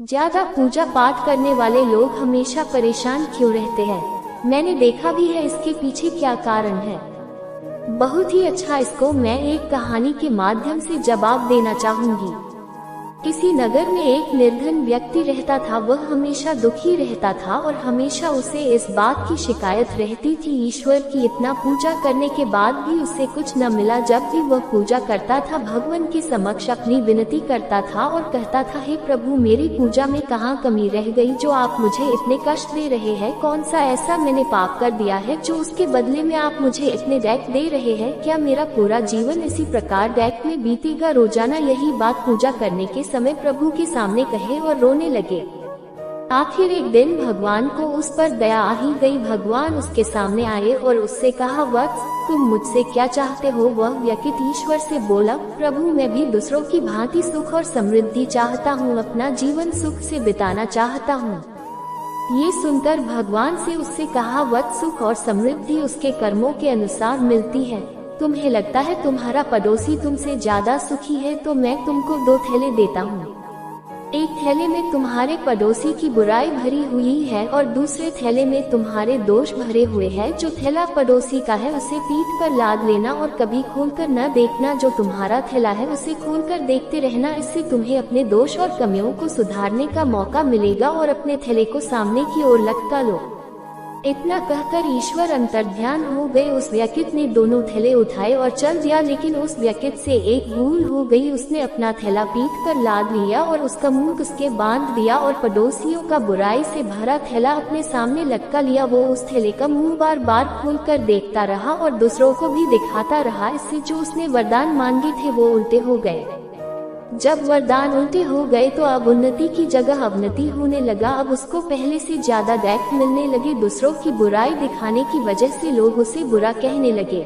ज्यादा पूजा पाठ करने वाले लोग हमेशा परेशान क्यों रहते हैं? मैंने देखा भी है इसके पीछे क्या कारण है। बहुत ही अच्छा, इसको मैं एक कहानी के माध्यम से जवाब देना चाहूंगी। किसी नगर में एक निर्धन व्यक्ति रहता था। वह हमेशा दुखी रहता था और हमेशा उसे इस बात की शिकायत रहती थी ईश्वर की इतना पूजा करने के बाद भी उसे कुछ न मिला। जब भी वह पूजा करता था, भगवान के समक्ष अपनी विनती करता था और कहता था, हे प्रभु, मेरी पूजा में कहाँ कमी रह गई जो आप मुझे इतने कष्ट दे रहे हैं? कौन सा ऐसा मैंने पाप कर दिया है जो उसके बदले में आप मुझे इतने दैत दे रहे हैं? क्या मेरा पूरा जीवन इसी प्रकार दैत में बीतेगा? रोजाना यही बात पूजा करने के समय प्रभु के सामने कहे और रोने लगे। आखिर एक दिन भगवान को उस पर दया आ ही गई। भगवान उसके सामने आए और उससे कहा, वत्स, तुम मुझसे क्या चाहते हो? वह व्यक्ति ईश्वर से बोला, प्रभु, मैं भी दूसरों की भांति सुख और समृद्धि चाहता हूँ, अपना जीवन सुख से बिताना चाहता हूँ। ये सुनकर भगवान से उससे कहा, वत्स, सुख और समृद्धि उसके कर्मों के अनुसार मिलती है। तुम्हें लगता है तुम्हारा पड़ोसी तुमसे ज्यादा सुखी है, तो मैं तुमको 2 थैले देता हूँ। एक थैले में तुम्हारे पड़ोसी की बुराई भरी हुई है और दूसरे थैले में तुम्हारे दोष भरे हुए हैं। जो थैला पड़ोसी का है उसे पीठ पर लाद लेना और कभी खोलकर न देखना। जो तुम्हारा थैला है उसे खोलकर देखते रहना। इससे तुम्हें अपने दोष और कमियों को सुधारने का मौका मिलेगा और अपने थैले को सामने की ओर लटका लो। इतना कहकर ईश्वर अंतर्ध्यान हो गए। उस व्यक्ति ने दोनों थैले उठाए और चल दिया, लेकिन उस व्यक्ति से एक भूल हो गई। उसने अपना थैला पीठ पर लाद लिया और उसका मुंह उसके बांध दिया और पड़ोसियों का बुराई से भरा थैला अपने सामने लटका लिया। वो उस थैले का मुंह बार बार खोलकर देखता रहा और दूसरों को भी दिखाता रहा। इससे जो उसने वरदान मांगे थे वो उल्टे हो गए। जब वरदान उल्टे हो गए तो अब उन्नति की जगह अवनति होने लगा। अब उसको पहले से ज्यादा दैत मिलने लगे। दूसरों की बुराई दिखाने की वजह से लोग उसे बुरा कहने लगे।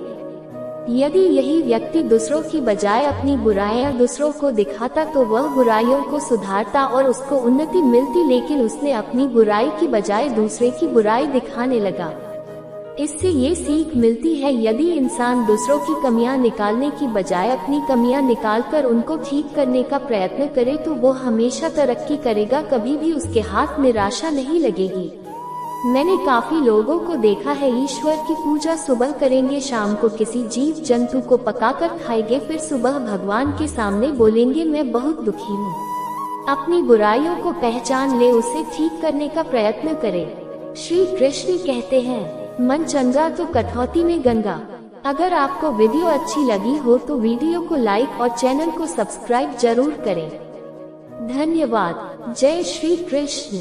यदि यही व्यक्ति दूसरों की बजाय अपनी बुराइयां दूसरों को दिखाता तो वह बुराइयों को सुधारता और उसको उन्नति मिलती, लेकिन उसने अपनी बुराई की बजाय दूसरे की बुराई दिखाने लगा। इससे ये सीख मिलती है, यदि इंसान दूसरों की कमियां निकालने की बजाय अपनी कमियां निकालकर उनको ठीक करने का प्रयत्न करे तो वो हमेशा तरक्की करेगा। कभी भी उसके हाथ निराशा नहीं लगेगी। मैंने काफी लोगों को देखा है, ईश्वर की पूजा सुबह करेंगे, शाम को किसी जीव जंतु को पकाकर खाएंगे, फिर सुबह भगवान के सामने बोलेंगे, मैं बहुत दुखी हूँ। अपनी बुराइयों को पहचान ले, उसे ठीक करने का प्रयत्न करे। श्री कृष्ण कहते हैं, मन चंगा तो कठौती में गंगा। अगर आपको वीडियो अच्छी लगी हो तो वीडियो को लाइक और चैनल को सब्सक्राइब जरूर करें। धन्यवाद। जय श्री कृष्ण।